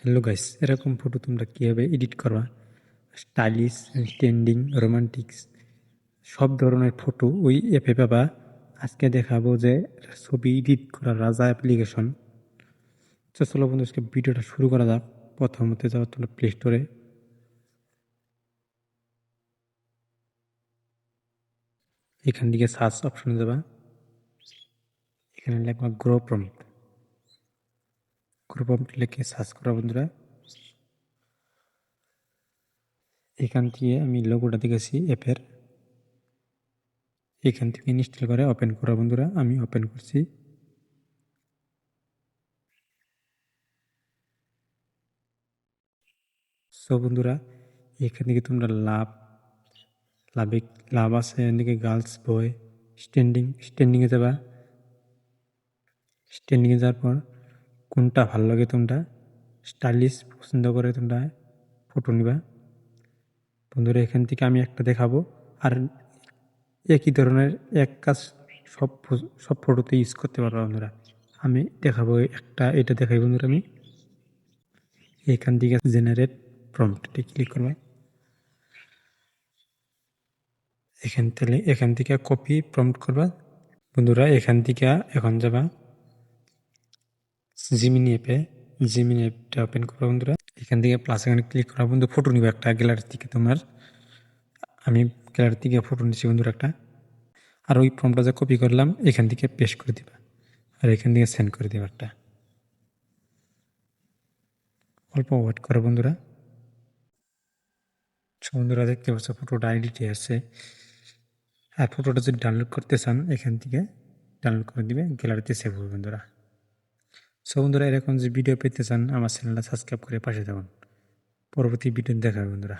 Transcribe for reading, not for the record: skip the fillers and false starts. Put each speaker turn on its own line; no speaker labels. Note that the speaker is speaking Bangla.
হ্যালো গাইস, এরকম ফটো তোমরা কীভাবে এডিট করবা? স্টাইলিশ, স্ট্যান্ডিং, রোমান্টিক্স সব ধরনের ফটো ওই অ্যাপে পাবা। আজকে দেখাবো যে ছবি এডিট করার রাজা অ্যাপ্লিকেশন। তো চলো বন্ধু, আজকে ভিডিওটা শুরু করা যাক। প্রথমত যাওয়া তোমরা প্লে স্টোরে, এখান থেকে সার্চ অপশনে যাবা। এখানে লিখবা গ্রো প্রম্পট। গ্রো প্রম্পট লিখে সার্চ করা বন্ধুরা। এখান থেকে আমি লোগোটা দেখেছি অ্যাপের, এখান থেকে ইনস্টল করে ওপেন করা বন্ধুরা। আমি ওপেন করছি। সো বন্ধুরা, এখান থেকে তোমরা লাভে লাভ আছে, এদিকে গার্লস বয় স্ট্যান্ডিংয়ে যাবা। স্ট্যান্ডিংয়ে যাওয়ার পর কোনটা ভালো লাগে তোমরা স্টাইলিশ পছন্দ করে তোমরা ফটো নিবা বন্ধুরা। এখান থেকে আমি একটা দেখাবো, আর একই ধরনের এক কাজ সব ফটোতে ইউজ করতে পারবো বন্ধুরা। আমি দেখাবো একটা, এটা দেখাই বন্ধুরা। আমি এখান থেকে জেনারেট প্রম্পটে ক্লিক করবা। এখান থেকে কপি প্রম্পট করবা বন্ধুরা। এখান থেকে এখন যাবা জিমিনি অ্যাপটা ওপেন করবা বন্ধুরা। এখান থেকে প্লাস এখানে ক্লিক করা বন্ধু। ফটো নিবা একটা গ্যালারি থেকে তোমার। আমি গ্যালারি থেকে ফটো নিচ্ছি বন্ধুরা একটা। আর ওই ফর্মটা যে কপি করলাম এখান থেকে পেস্ট করে দিবা, আর এখান থেকে সেন্ড করে দিবা একটা। অল্প ওয়েট করো বন্ধুরা। বন্ধুরা দেখতে পাচ্ছ ফটোটা এডিটে আছে। আর ফটোটা যদি ডাউনলোড করতে চান এখান থেকে ডাউনলোড করে দিবে, গ্যালারিতে সেভ হবে বন্ধুরা। বন্ধুরা, এরকম যে ভিডিও পেতে চান আমার চ্যানেলটা সাবস্ক্রাইব করে পাশে থাকুন। পরবর্তী ভিডিও দেখা হবে বন্ধুরা।